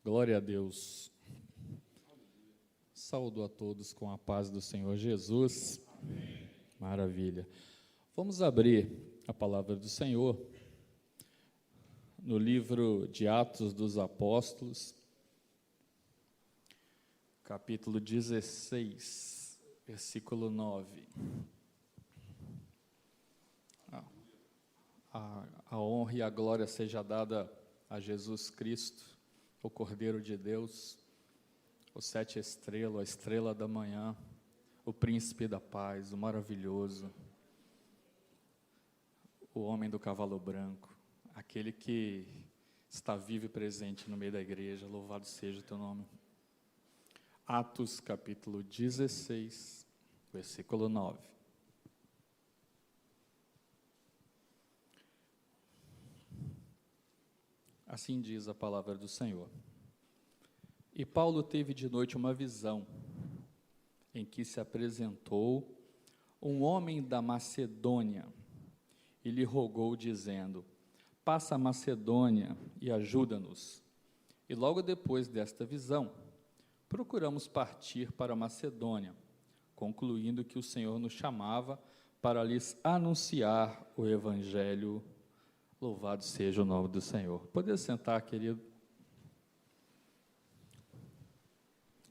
Glória a Deus. Saúdo a todos com a paz do Senhor Jesus. Amém. Maravilha. Vamos abrir a palavra do Senhor no livro de Atos dos Apóstolos, capítulo 16, versículo 9. A honra e a glória seja dada a Jesus Cristo, o Cordeiro de Deus, o sete estrela, a estrela da manhã, o príncipe da paz, o maravilhoso, o homem do cavalo branco, aquele que está vivo e presente no meio da igreja. Louvado seja o teu nome. Atos capítulo 16, versículo 9. Assim diz a palavra do Senhor. E Paulo teve de noite uma visão, em que se apresentou um homem da Macedônia, e lhe rogou, dizendo: passa a Macedônia e ajuda-nos. E logo depois desta visão, procuramos partir para a Macedônia, concluindo que o Senhor nos chamava para lhes anunciar o Evangelho. Louvado seja o nome do Senhor. Pode sentar, querido.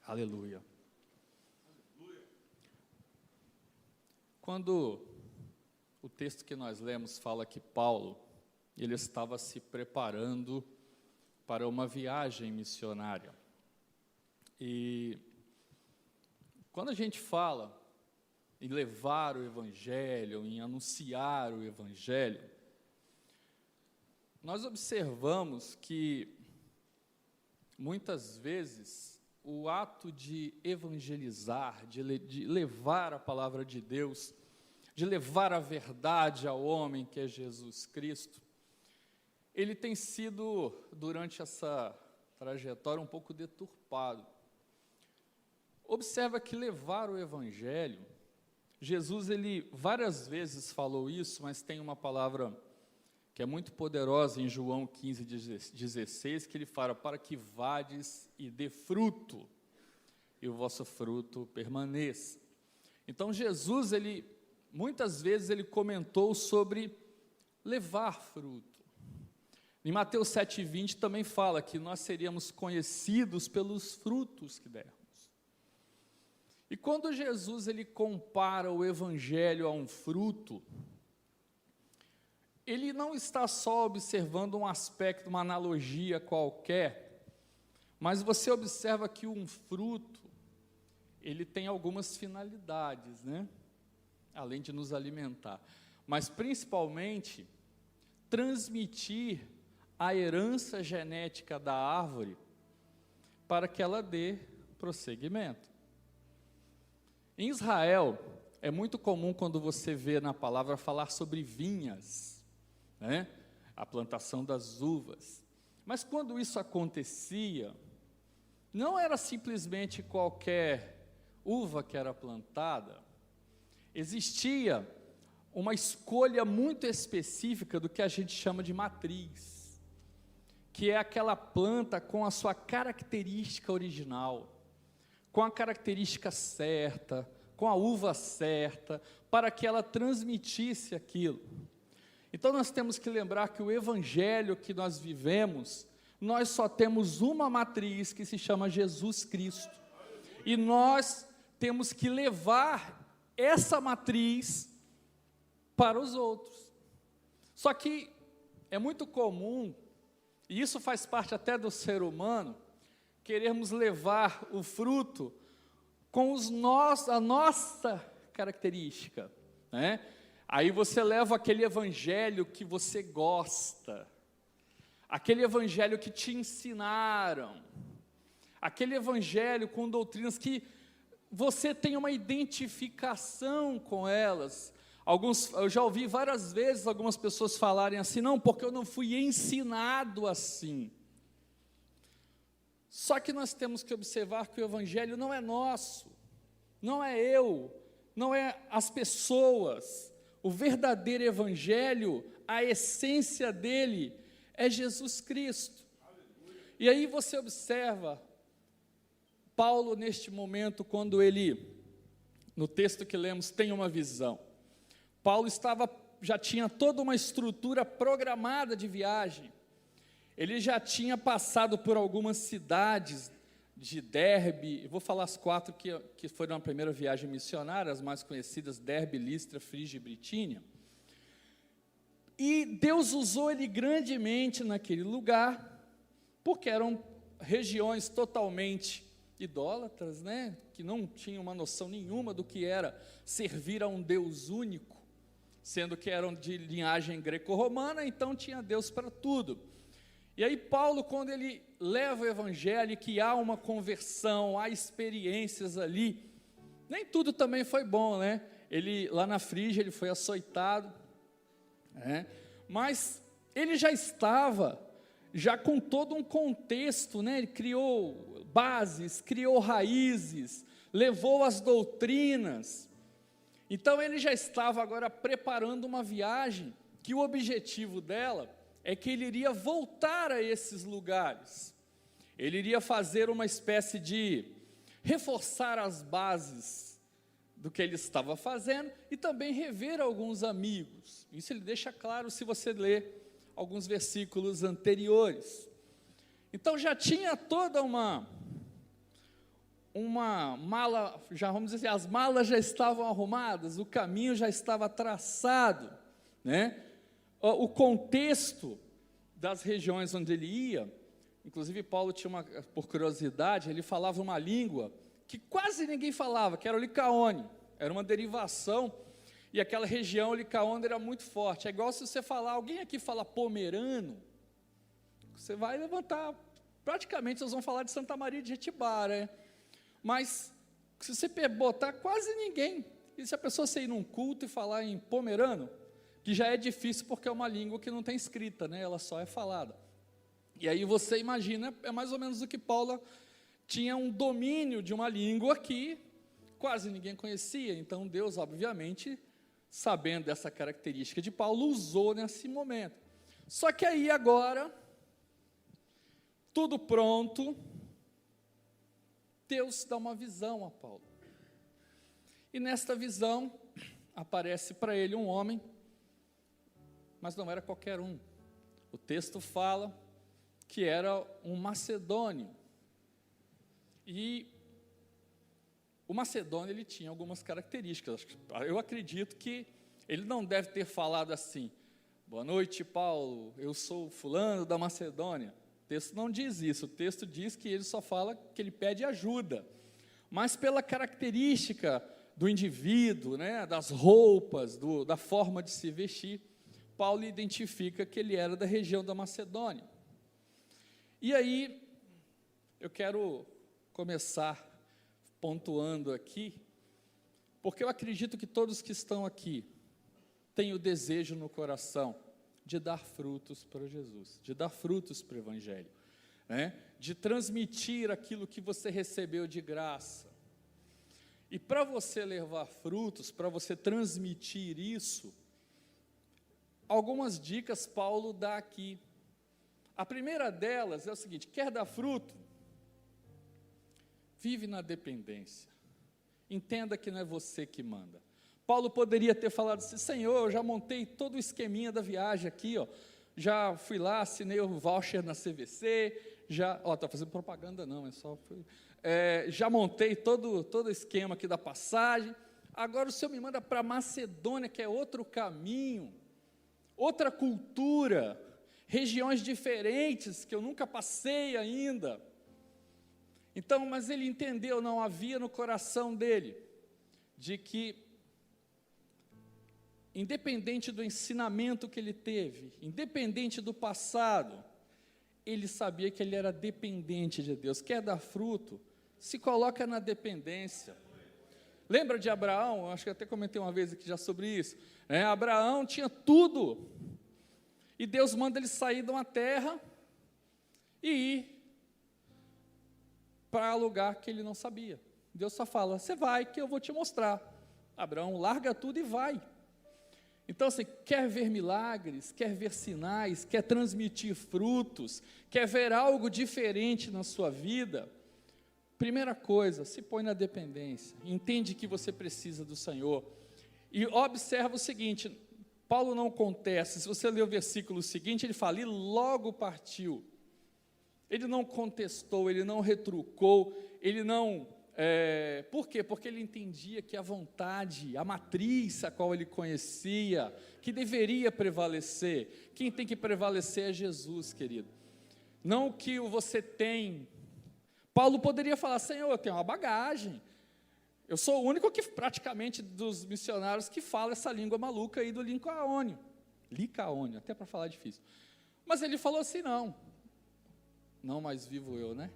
Aleluia. Quando o texto que nós lemos fala que Paulo, ele estava se preparando para uma viagem missionária. E quando a gente fala em levar o Evangelho, em anunciar o Evangelho, nós observamos que, muitas vezes, o ato de evangelizar, de levar a palavra de Deus, de levar a verdade ao homem que é Jesus Cristo, ele tem sido, durante essa trajetória, um pouco deturpado. Observa que levar o Evangelho, Jesus, ele várias vezes falou isso, mas tem uma palavra que é muito poderosa em João 15:16, que ele fala: para que vades e dê fruto, e o vosso fruto permaneça. Então Jesus, muitas vezes ele comentou sobre levar fruto. Em Mateus 7:20 também fala que nós seríamos conhecidos pelos frutos que dermos. E quando Jesus ele compara o Evangelho a um fruto, ele não está só observando um aspecto, uma analogia qualquer, mas você observa que um fruto, ele tem algumas finalidades, né? Além de nos alimentar, mas principalmente transmitir a herança genética da árvore para que ela dê prosseguimento. Em Israel, é muito comum quando você vê na palavra falar sobre vinhas, né? A plantação das uvas. Mas quando isso acontecia, não era simplesmente qualquer uva que era plantada, existia uma escolha muito específica do que a gente chama de matriz, que é aquela planta com a sua característica original, com a característica certa, com a uva certa, para que ela transmitisse aquilo. Então nós temos que lembrar que o Evangelho que nós vivemos, nós só temos uma matriz que se chama Jesus Cristo. E nós temos que levar essa matriz para os outros. Só que é muito comum, e isso faz parte até do ser humano, queremos levar o fruto com a nossa característica, né? Aí você leva aquele evangelho que você gosta, aquele evangelho que te ensinaram, aquele evangelho com doutrinas que você tem uma identificação com elas. Eu já ouvi várias vezes algumas pessoas falarem assim: não, porque eu não fui ensinado assim. Só que nós temos que observar que o evangelho não é nosso, não é eu, não é as pessoas. O verdadeiro evangelho, a essência dele é Jesus Cristo. E aí você observa Paulo neste momento, quando ele, no texto que lemos, tem uma visão. Paulo já tinha toda uma estrutura programada de viagem. Ele já tinha passado por algumas cidades de Derbe, vou falar as 4 que foram a primeira viagem missionária, as mais conhecidas, Derbe, Listra, Frígia e Britínia. E Deus usou ele grandemente naquele lugar, porque eram regiões totalmente idólatras, né? Que não tinham uma noção nenhuma do que era servir a um Deus único, sendo que eram de linhagem greco-romana, então tinha Deus para tudo. E aí Paulo, quando ele leva o evangelho, que há uma conversão, há experiências ali, nem tudo também foi bom, né? Ele, lá na Frígia, ele foi açoitado, né? Mas ele já estava, já com todo um contexto, né? Ele criou bases, criou raízes, levou as doutrinas. Então ele já estava agora preparando uma viagem, que o objetivo dela é que ele iria voltar a esses lugares. Ele iria fazer uma espécie de reforçar as bases do que ele estava fazendo e também rever alguns amigos. Isso ele deixa claro se você ler alguns versículos anteriores. Então já tinha toda uma mala, já vamos dizer assim, as malas já estavam arrumadas, o caminho já estava traçado, né? O contexto das regiões onde ele ia, inclusive Paulo tinha por curiosidade, ele falava uma língua que quase ninguém falava, que era o Licaônio, era uma derivação, e aquela região, o Licaônio, era muito forte. É igual se você falar, alguém aqui fala pomerano, você vai levantar, praticamente vocês vão falar de Santa Maria de Jetibá, né? Mas, se você botar, quase ninguém, e se a pessoa sair num culto e falar em pomerano, que já é difícil porque é uma língua que não tem escrita, né? Ela só é falada. E aí você imagina, é mais ou menos o que Paulo tinha um domínio de uma língua que quase ninguém conhecia, então Deus, obviamente, sabendo dessa característica de Paulo, usou nesse momento. Só que aí agora, tudo pronto, Deus dá uma visão a Paulo. E nesta visão, aparece para ele um homem, mas não era qualquer um. O texto fala que era um macedônio. E o macedônio, ele tinha algumas características. Eu acredito que ele não deve ter falado assim: boa noite, Paulo, eu sou fulano da Macedônia. O texto não diz isso, o texto diz que ele só fala que ele pede ajuda. Mas pela característica do indivíduo, né, das roupas, da forma de se vestir, Paulo identifica que ele era da região da Macedônia. E aí, eu quero começar pontuando aqui, porque eu acredito que todos que estão aqui têm o desejo no coração de dar frutos para Jesus, de dar frutos para o Evangelho, né? De transmitir aquilo que você recebeu de graça. E para você levar frutos, para você transmitir isso, algumas dicas Paulo dá aqui. A primeira delas é o seguinte: quer dar fruto? Vive na dependência. Entenda que não é você que manda. Paulo poderia ter falado assim: Senhor, eu já montei todo o esqueminha da viagem aqui, ó, já fui lá, assinei o voucher na CVC, já, está fazendo propaganda não, já montei todo o esquema aqui da passagem, agora o Senhor me manda para Macedônia, que é outro caminho, outra cultura, regiões diferentes que eu nunca passei ainda. Então, mas ele entendeu, não havia no coração dele, de que, independente do ensinamento que ele teve, independente do passado, ele sabia que ele era dependente de Deus. Quer dar fruto? Se coloca na dependência. Lembra de Abraão? Acho que até comentei uma vez aqui já sobre isso. Abraão tinha tudo, e Deus manda ele sair de uma terra e ir para lugar que ele não sabia. Deus só fala: você vai que eu vou te mostrar. Abraão larga tudo e vai. Então, você quer ver milagres, quer ver sinais, quer transmitir frutos, quer ver algo diferente na sua vida? Primeira coisa, se põe na dependência, entende que você precisa do Senhor. E observa o seguinte, Paulo não contesta, se você ler o versículo seguinte, ele fala, e logo partiu. Ele não contestou, ele não retrucou, ele não... por quê? Porque ele entendia que a vontade, a matriz a qual ele conhecia, que deveria prevalecer. Quem tem que prevalecer é Jesus, querido. Não o que você tem. Paulo poderia falar, Senhor, eu tenho uma bagagem. Eu sou o único que, praticamente, dos missionários que fala essa língua maluca aí do Licaônio. Licaônio, até para falar difícil. Mas ele falou assim, não mais vivo eu, né?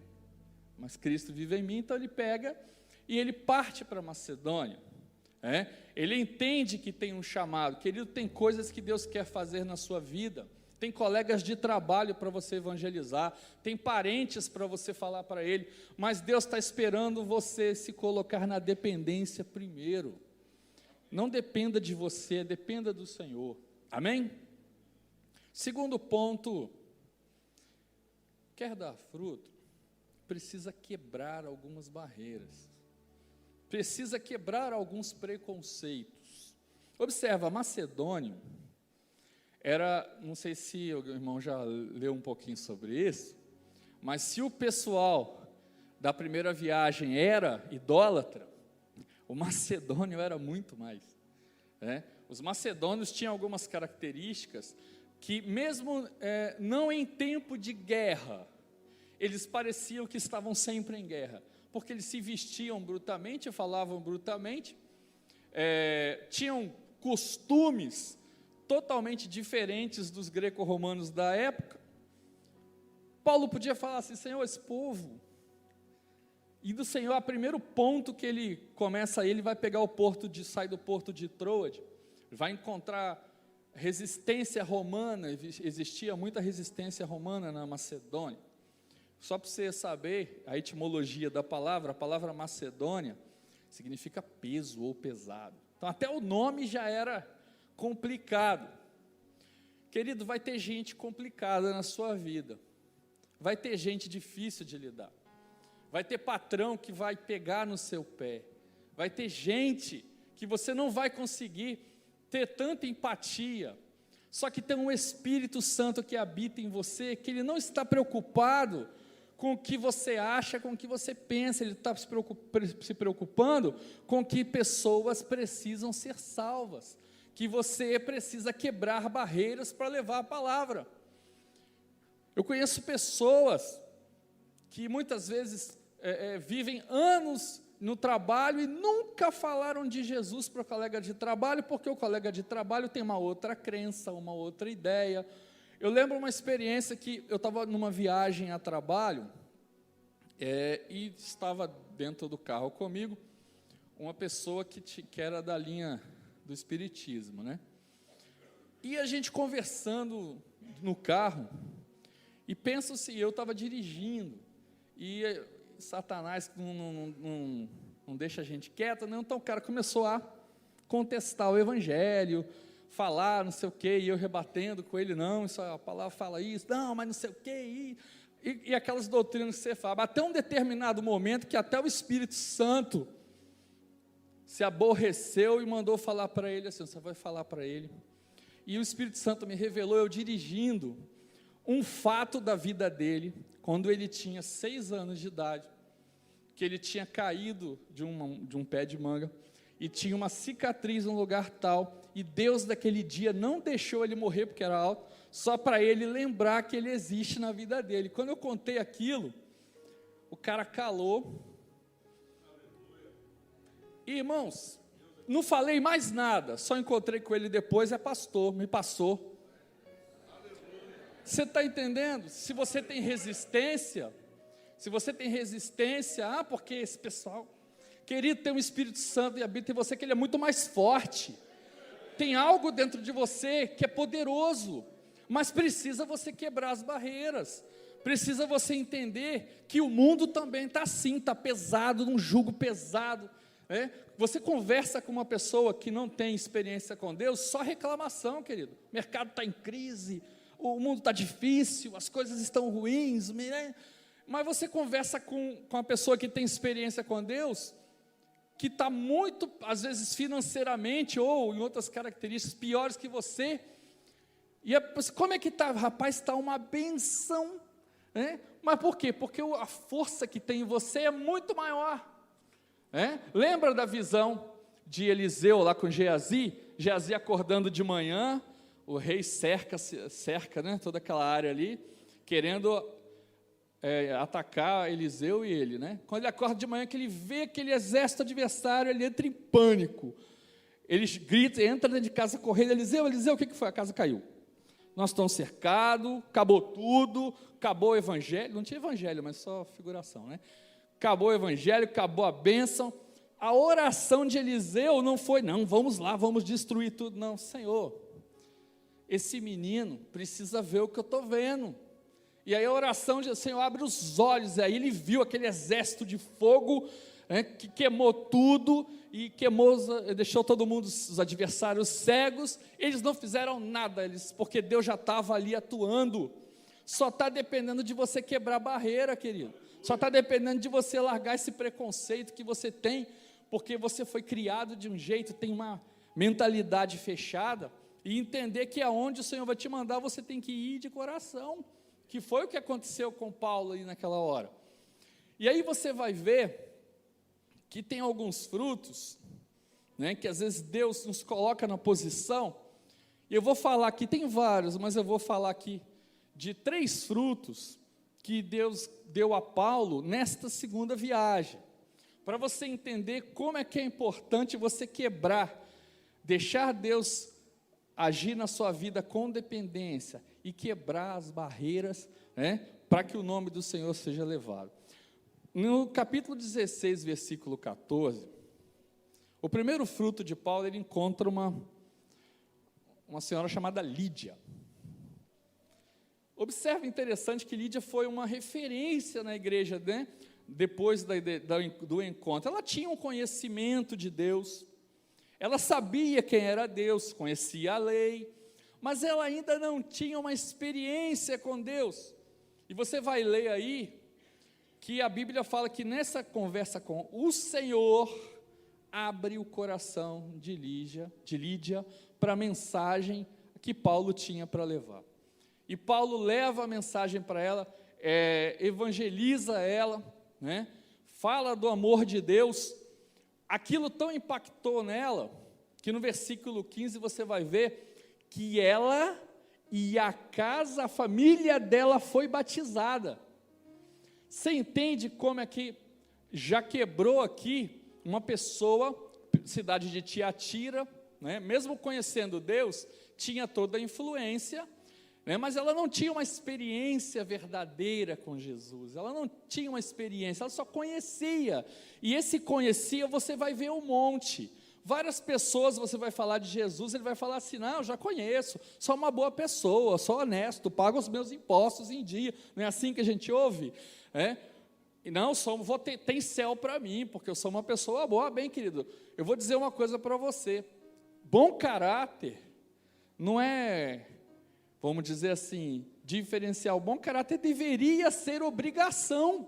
Mas Cristo vive em mim, então ele pega e ele parte para Macedônia. Ele entende que tem um chamado, querido, tem coisas que Deus quer fazer na sua vida, tem colegas de trabalho para você evangelizar, tem parentes para você falar para ele, mas Deus está esperando você se colocar na dependência primeiro. Não dependa de você, dependa do Senhor. Amém? Segundo ponto, quer dar fruto? Precisa quebrar algumas barreiras, precisa quebrar alguns preconceitos. Observa, Macedônia era, não sei se o irmão já leu um pouquinho sobre isso, mas se o pessoal da primeira viagem era idólatra, o macedônio era muito mais. Os macedônios tinham algumas características que mesmo não em tempo de guerra, eles pareciam que estavam sempre em guerra, porque eles se vestiam brutamente, falavam brutamente, tinham costumes totalmente diferentes dos greco-romanos da época. Paulo podia falar assim, Senhor, esse povo, e do Senhor, o primeiro ponto que ele começa, ele vai pegar sai do porto de Troade, vai encontrar resistência romana, existia muita resistência romana na Macedônia. Só para você saber a etimologia da palavra, a palavra Macedônia significa peso ou pesado. Então até o nome já era complicado. Querido, vai ter gente complicada na sua vida, vai ter gente difícil de lidar, vai ter patrão que vai pegar no seu pé, vai ter gente que você não vai conseguir ter tanta empatia, só que tem um Espírito Santo que habita em você, que ele não está preocupado com o que você acha, com o que você pensa, ele está se preocupando com que pessoas precisam ser salvas, que você precisa quebrar barreiras para levar a palavra. Eu conheço pessoas que muitas vezes vivem anos no trabalho e nunca falaram de Jesus para o colega de trabalho, porque o colega de trabalho tem uma outra crença, uma outra ideia. Eu lembro uma experiência que eu estava numa viagem a trabalho, e estava dentro do carro comigo uma pessoa que era da linha do espiritismo, né? E a gente conversando no carro, e penso assim, eu estava dirigindo, e Satanás não deixa a gente quieta, né? Então o cara começou a contestar o evangelho, falar não sei o que, e eu rebatendo com ele, não, isso, a palavra fala isso, não, mas não sei o que, e aquelas doutrinas que você fala, até um determinado momento que até o Espírito Santo se aborreceu e mandou falar para ele assim, você vai falar para ele, e o Espírito Santo me revelou, eu dirigindo, um fato da vida dele, quando ele tinha 6 anos de idade, que ele tinha caído de um pé de manga, e tinha uma cicatriz no lugar tal, e Deus daquele dia não deixou ele morrer, porque era alto, só para ele lembrar que ele existe na vida dele. Quando eu contei aquilo, o cara calou, e irmãos, não falei mais nada, só encontrei com ele depois, pastor, me passou. Você está entendendo? Se você tem resistência, porque esse pessoal, querido, tem um Espírito Santo e habita em você, que ele é muito mais forte, tem algo dentro de você que é poderoso, mas precisa você quebrar as barreiras, precisa você entender que o mundo também está assim, está pesado, num jugo pesado, Você conversa com uma pessoa que não tem experiência com Deus, só reclamação, querido. O mercado está em crise, o mundo está difícil, as coisas estão ruins, né? Mas você conversa com uma pessoa que tem experiência com Deus, que está muito, às vezes financeiramente, ou em outras características piores que você, e como é que está? Rapaz, está uma benção, né? Mas por quê? Porque a força que tem em você é muito maior. Lembra da visão de Eliseu lá com Geazi? Geazi acordando de manhã, o rei cerca, né, toda aquela área ali, querendo atacar Eliseu e ele, né? Quando ele acorda de manhã, que ele vê aquele exército adversário, ele entra em pânico, ele grita, entra dentro de casa correndo, Eliseu, o que foi? A casa caiu, nós estamos cercados, acabou tudo, acabou o evangelho, não tinha evangelho, mas só figuração, né? Acabou o evangelho, acabou a bênção. A oração de Eliseu não foi, não, vamos lá, vamos destruir tudo. Não, Senhor, esse menino precisa ver o que eu estou vendo. E aí a oração de Senhor, abre os olhos. E aí ele viu aquele exército de fogo, né, que queimou tudo, e deixou todo mundo, os adversários cegos. Eles não fizeram nada, porque Deus já estava ali atuando. Só está dependendo de você quebrar a barreira, querido. Só está dependendo de você largar esse preconceito que você tem, porque você foi criado de um jeito, tem uma mentalidade fechada, e entender que aonde o Senhor vai te mandar, você tem que ir de coração, que foi o que aconteceu com Paulo aí naquela hora. E aí você vai ver que tem alguns frutos, né, que às vezes Deus nos coloca na posição, e eu vou falar aqui, tem vários, mas eu vou falar aqui de 3 frutos, que Deus deu a Paulo nesta segunda viagem, para você entender como é que é importante você quebrar, deixar Deus agir na sua vida com dependência, e quebrar as barreiras, né, para que o nome do Senhor seja levado. No capítulo 16, versículo 14, o primeiro fruto de Paulo, ele encontra uma senhora chamada Lídia. Observe, interessante que Lídia foi uma referência na igreja, né? Depois do encontro. Ela tinha um conhecimento de Deus, ela sabia quem era Deus, conhecia a lei, mas ela ainda não tinha uma experiência com Deus. E você vai ler aí, que a Bíblia fala que nessa conversa com o Senhor, abre o coração de Lídia para a mensagem que Paulo tinha para levar. E Paulo leva a mensagem para ela, evangeliza ela, né? Fala do amor de Deus. Aquilo tão impactou nela, que no versículo 15 você vai ver que ela e a família dela foi batizada. Você entende como é que já quebrou aqui uma pessoa, cidade de Tiatira, né? Mesmo conhecendo Deus, tinha toda a influência, mas ela não tinha uma experiência verdadeira com Jesus, ela não tinha uma experiência, ela só conhecia, e esse conhecia, você vai ver um monte, várias pessoas você vai falar de Jesus, ele vai falar assim, não, eu já conheço, sou uma boa pessoa, sou honesto, pago os meus impostos em dia, não é assim que a gente ouve? Não, tem céu para mim, porque eu sou uma pessoa boa. Bem, querido, eu vou dizer uma coisa para você, bom caráter não é, vamos dizer assim, diferencial. Bom caráter deveria ser obrigação,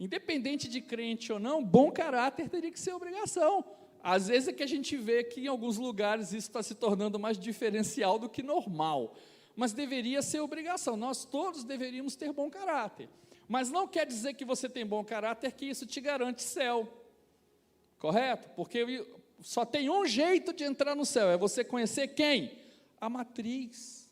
independente de crente ou não, bom caráter teria que ser obrigação. Às vezes é que a gente vê que em alguns lugares isso está se tornando mais diferencial do que normal, mas deveria ser obrigação, nós todos deveríamos ter bom caráter, mas não quer dizer que você tem bom caráter que isso te garante céu, correto? Porque só tem um jeito de entrar no céu, é você conhecer quem? A matriz,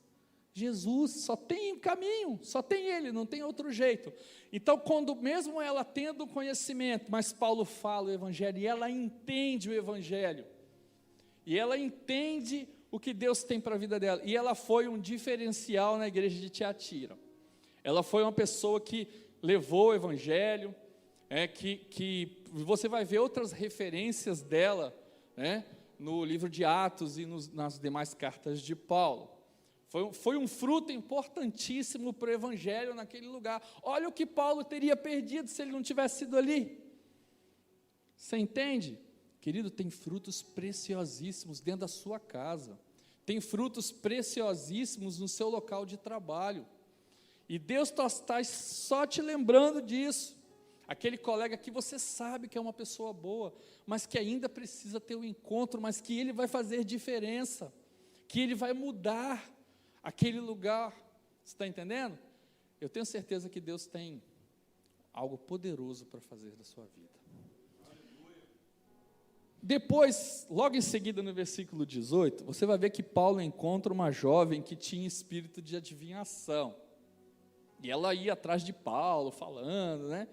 Jesus, só tem um caminho, só tem Ele, não tem outro jeito. Então, quando mesmo ela tendo conhecimento, mas Paulo fala o Evangelho, e ela entende o Evangelho, e ela entende o que Deus tem para a vida dela, e ela foi um diferencial na igreja de Tiatira. Ela foi uma pessoa que levou o Evangelho, que você vai ver outras referências dela, no livro de Atos e nas demais cartas de Paulo. Foi um fruto importantíssimo para o Evangelho naquele lugar. Olha o que Paulo teria perdido se ele não tivesse sido ali. Você entende? Querido, tem frutos preciosíssimos dentro da sua casa, tem frutos preciosíssimos no seu local de trabalho, e Deus está só te lembrando disso. Aquele colega que você sabe que é uma pessoa boa, mas que ainda precisa ter um encontro, mas que ele vai fazer diferença, que ele vai mudar aquele lugar. Você está entendendo? Eu tenho certeza que Deus tem algo poderoso para fazer da sua vida. Depois, logo em seguida, no versículo 18, você vai ver que Paulo encontra uma jovem que tinha espírito de adivinhação. E ela ia atrás de Paulo, falando, né?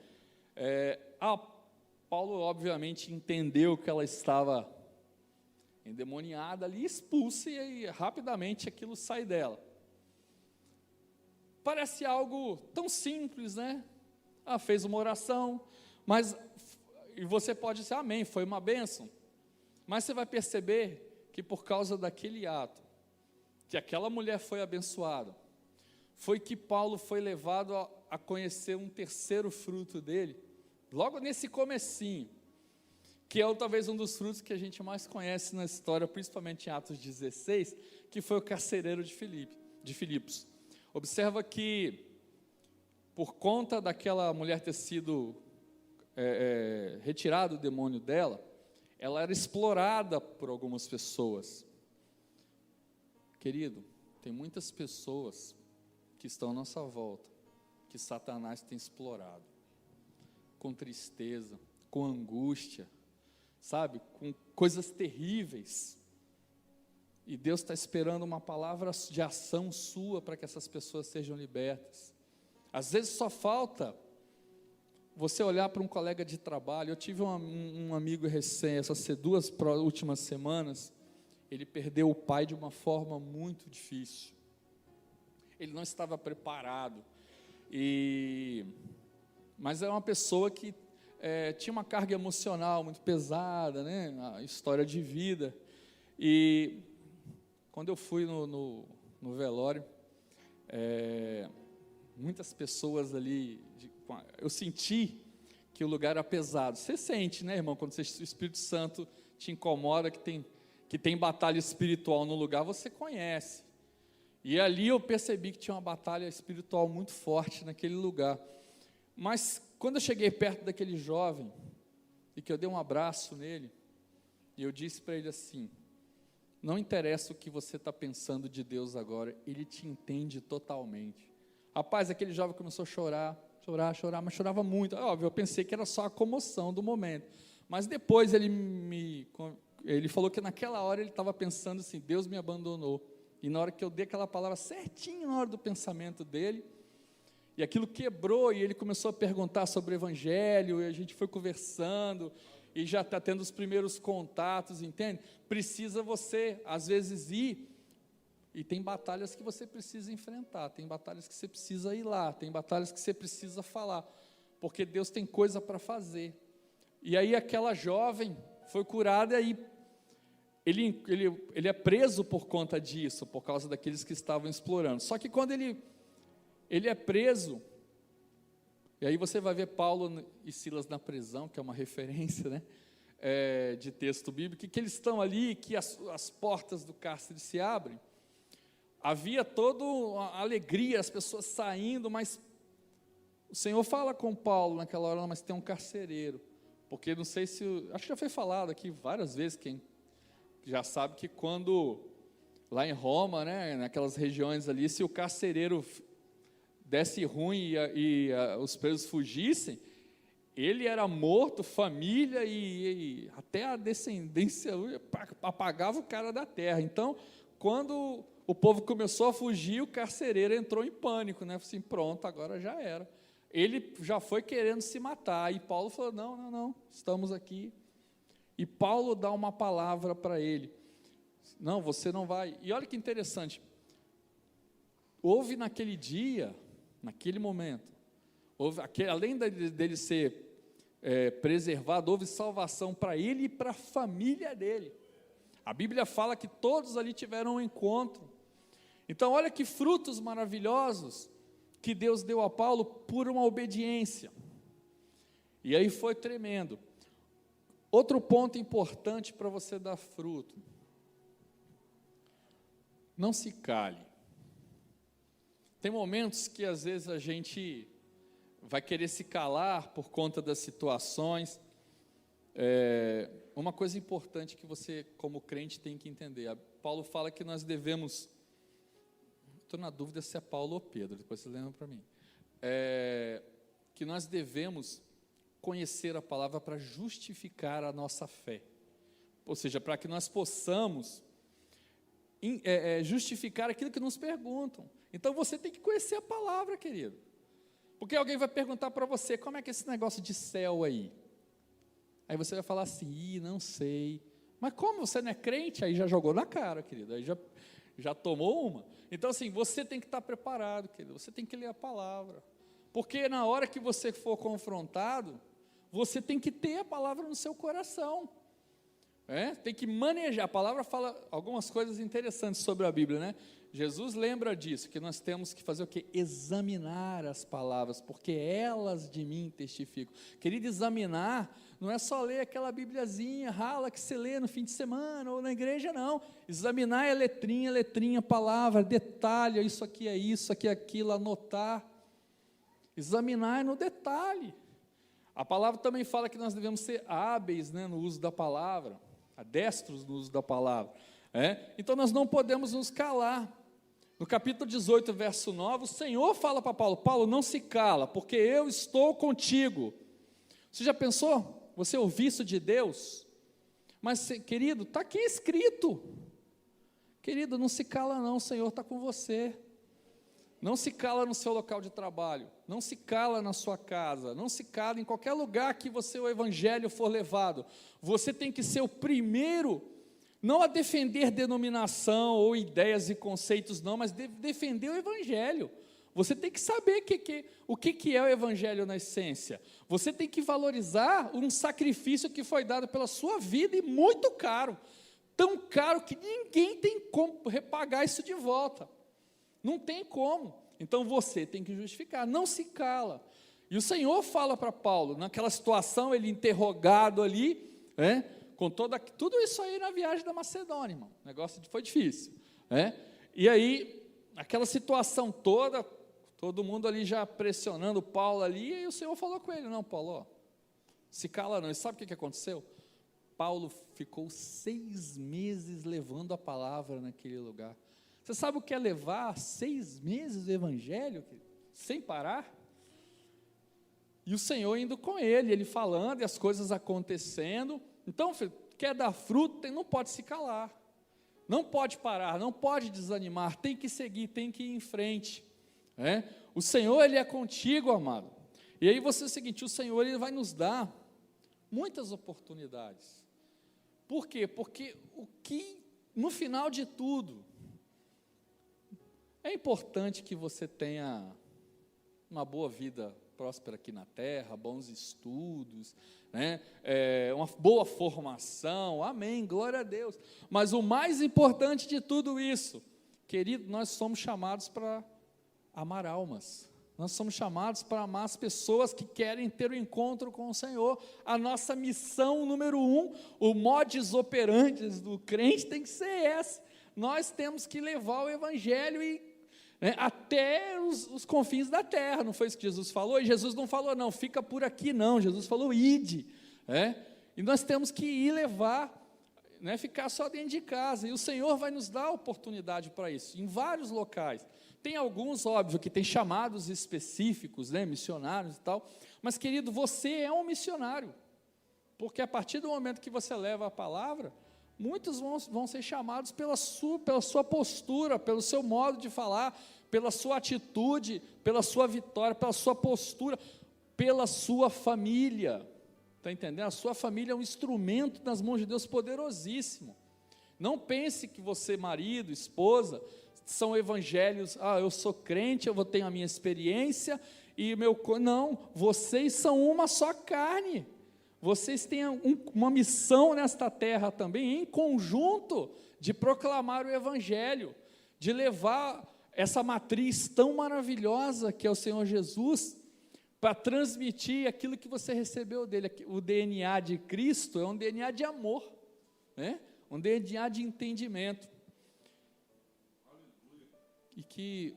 Paulo, obviamente, entendeu que ela estava endemoniada ali, expulsa, e aí, rapidamente aquilo sai dela. Parece algo tão simples, né? Fez uma oração, e você pode dizer, amém, foi uma bênção. Mas você vai perceber que por causa daquele ato, que aquela mulher foi abençoada, foi que Paulo foi levado a conhecer um terceiro fruto dele, logo nesse comecinho, que é talvez um dos frutos que a gente mais conhece na história, principalmente em Atos 16, que foi o carcereiro de Filipos. Observa que, por conta daquela mulher ter sido retirado o demônio dela, ela era explorada por algumas pessoas. Querido, tem muitas pessoas que estão à nossa volta, que Satanás tem explorado, com tristeza, com angústia, sabe, com coisas terríveis, e Deus está esperando uma palavra de ação sua, para que essas pessoas sejam libertas. Às vezes só falta você olhar para um colega de trabalho. Eu tive um amigo recém, essas 2 últimas semanas, ele perdeu o pai de uma forma muito difícil, ele não estava preparado, mas é uma pessoa que tinha uma carga emocional muito pesada, né? A história de vida, e quando eu fui no velório, muitas pessoas ali, eu senti que o lugar era pesado. Você sente, né, irmão, quando o Espírito Santo te incomoda, que tem batalha espiritual no lugar, você conhece. E ali eu percebi que tinha uma batalha espiritual muito forte naquele lugar. Mas quando eu cheguei perto daquele jovem, e que eu dei um abraço nele, e eu disse para ele assim: não interessa o que você está pensando de Deus agora, Ele te entende totalmente. Rapaz, aquele jovem começou a chorar, mas chorava muito. Óbvio, eu pensei que era só a comoção do momento, mas depois ele falou que naquela hora ele estava pensando assim: Deus me abandonou. E na hora que eu dei aquela palavra certinho, na hora do pensamento dele, e aquilo quebrou, e ele começou a perguntar sobre o Evangelho, e a gente foi conversando, e já está tendo os primeiros contatos, entende? Precisa você, às vezes, ir, e tem batalhas que você precisa enfrentar, tem batalhas que você precisa ir lá, tem batalhas que você precisa falar, porque Deus tem coisa para fazer. E aí aquela jovem foi curada, e aí ele é preso por conta disso, por causa daqueles que estavam explorando. Só que quando ele é preso, e aí você vai ver Paulo e Silas na prisão, que é uma referência, né, de texto bíblico, que eles estão ali, que as portas do cárcere se abrem, havia toda a alegria, as pessoas saindo, mas o Senhor fala com Paulo naquela hora: mas tem um carcereiro, porque não sei se, acho que já foi falado aqui várias vezes, quem já sabe que quando, lá em Roma, né, naquelas regiões ali, se o carcereiro desse ruim e os presos fugissem, ele era morto, família e até a descendência apagava o cara da terra. Então, quando o povo começou a fugir, o carcereiro entrou em pânico, né? Assim, pronto, agora já era. Ele já foi querendo se matar, e Paulo falou: não, estamos aqui. E Paulo dá uma palavra para ele: não, você não vai. E olha que interessante, houve naquele dia, naquele momento, além dele ser preservado, houve salvação para ele e para a família dele. A Bíblia fala que todos ali tiveram um encontro. Então olha que frutos maravilhosos que Deus deu a Paulo por uma obediência. E aí foi tremendo. Outro ponto importante para você dar fruto: não se cale. Tem momentos que às vezes a gente vai querer se calar por conta das situações. Uma coisa importante que você, como crente, tem que entender. Paulo fala que nós devemos, estou na dúvida se é Paulo ou Pedro, depois você lembra para mim, que nós devemos conhecer a palavra para justificar a nossa fé, ou seja, para que nós possamos justificar aquilo que nos perguntam. Então você tem que conhecer a palavra, querido, porque alguém vai perguntar para você: como é que é esse negócio de céu aí? Aí você vai falar assim: não sei. Mas como você não é crente? Aí já jogou na cara, querido, aí já tomou uma. Então assim, você tem que estar preparado, querido, você tem que ler a palavra, porque na hora que você for confrontado, você tem que ter a palavra no seu coração, tem que manejar. A palavra fala algumas coisas interessantes sobre a Bíblia, né? Jesus lembra disso, que nós temos que fazer o quê? Examinar as palavras, porque elas de mim testificam. Querido, examinar não é só ler aquela bibliazinha rala que você lê no fim de semana ou na igreja, não. Examinar é letrinha, palavra, detalhe, isso aqui é isso, aqui é aquilo, anotar. Examinar é no detalhe. A palavra também fala que nós devemos ser hábeis, no uso da palavra, adestros no uso da palavra. Então nós não podemos nos calar. No capítulo 18, verso 9, o Senhor fala para Paulo: Paulo, não se cala, porque eu estou contigo. Você já pensou? Você ouvir isso de Deus? Mas, querido, está aqui escrito. Querido, não se cala não, o Senhor está com você. Não se cala no seu local de trabalho, não se cala na sua casa, não se cala em qualquer lugar que o evangelho for levado. Você tem que ser o primeiro, não a defender denominação ou ideias e conceitos não, mas defender o evangelho. Você tem que saber o que é o evangelho na essência. Você tem que valorizar um sacrifício que foi dado pela sua vida, e muito caro, tão caro que ninguém tem como repagar isso de volta. Não tem como. Então você tem que justificar, não se cala. E o Senhor fala para Paulo, naquela situação, ele interrogado ali, com tudo isso aí na viagem da Macedônia, irmão. O negócio foi difícil. E aí, aquela situação toda, todo mundo ali já pressionando Paulo ali, e o Senhor falou com ele: não, Paulo, se cala não. E sabe o que aconteceu? Paulo ficou 6 meses levando a palavra naquele lugar. Você sabe o que é levar 6 meses do evangelho, sem parar? E o Senhor indo com ele falando, e as coisas acontecendo. Então, filho, quer dar fruto, não pode se calar, não pode parar, não pode desanimar, tem que seguir, tem que ir em frente. O Senhor, Ele é contigo, amado. E aí você é o seguinte: o Senhor, Ele vai nos dar muitas oportunidades. Por quê? Porque no final de tudo, é importante que você tenha uma boa vida próspera aqui na terra, bons estudos, uma boa formação, amém, glória a Deus. Mas o mais importante de tudo isso, querido, nós somos chamados para amar almas. Nós somos chamados para amar as pessoas que querem ter um encontro com o Senhor. A nossa missão número 1, o modus operandi do crente tem que ser essa. Nós temos que levar o evangelho até os confins da terra. Não foi isso que Jesus falou? E Jesus não falou: não, fica por aqui não. Jesus falou: ide. E nós temos que ir levar, ficar só dentro de casa. E o Senhor vai nos dar oportunidade para isso, em vários locais. Tem alguns, óbvio, que tem chamados específicos, missionários e tal, mas, querido, você é um missionário, porque a partir do momento que você leva a palavra, muitos vão ser chamados pela sua postura, pelo seu modo de falar, pela sua atitude, pela sua vitória, pela sua postura, pela sua família. Está entendendo? A sua família é um instrumento nas mãos de Deus poderosíssimo. Não pense que você, marido, esposa, são evangelhos: eu sou crente, eu vou ter a minha experiência, e não, vocês são uma só carne. Vocês têm uma missão nesta terra também, em conjunto, de proclamar o evangelho, de levar essa matriz tão maravilhosa que é o Senhor Jesus, para transmitir aquilo que você recebeu dele. O DNA de Cristo é um DNA de amor, né? Um DNA de entendimento. E que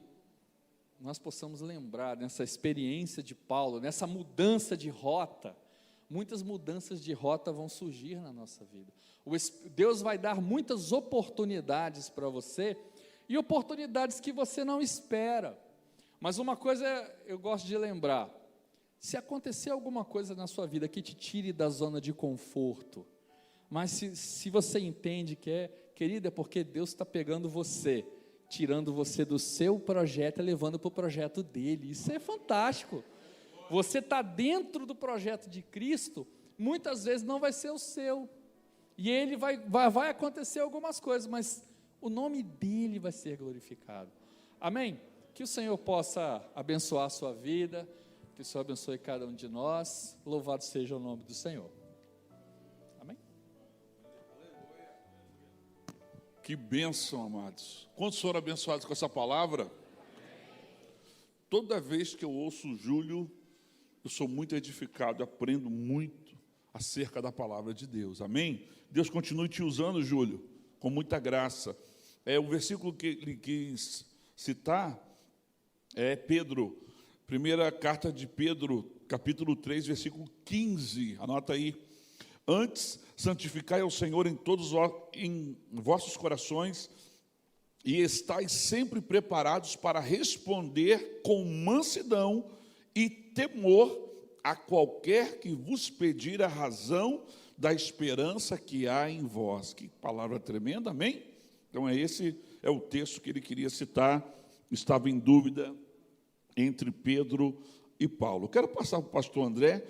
nós possamos lembrar nessa experiência de Paulo, nessa mudança de rota. Muitas mudanças de rota vão surgir na nossa vida. Deus vai dar muitas oportunidades para você, e oportunidades que você não espera. Mas uma coisa eu gosto de lembrar: se acontecer alguma coisa na sua vida que te tire da zona de conforto, mas se você entende que querida, é porque Deus está pegando você, tirando você do seu projeto e levando para o projeto dele. Isso é fantástico. Você está dentro do projeto de Cristo, muitas vezes não vai ser o seu, e ele vai acontecer algumas coisas, mas o nome dele vai ser glorificado. Amém? Que o Senhor possa abençoar a sua vida, que o Senhor abençoe cada um de nós. Louvado seja o nome do Senhor. Amém? Que bênção, amados. Quantos foram abençoados com essa palavra? Toda vez que eu ouço o Júlio, eu sou muito edificado, aprendo muito acerca da palavra de Deus. Amém? Deus continue te usando, Júlio, com muita graça. O versículo que ele quis citar é Pedro, primeira carta de Pedro, capítulo 3, versículo 15. Anota aí. Antes, santificai ao Senhor em vossos corações, e estais sempre preparados para responder com mansidão e temor a qualquer que vos pedir a razão da esperança que há em vós. Que palavra tremenda, amém? Então esse é o texto que ele queria citar, estava em dúvida entre Pedro e Paulo. Quero passar para o pastor André,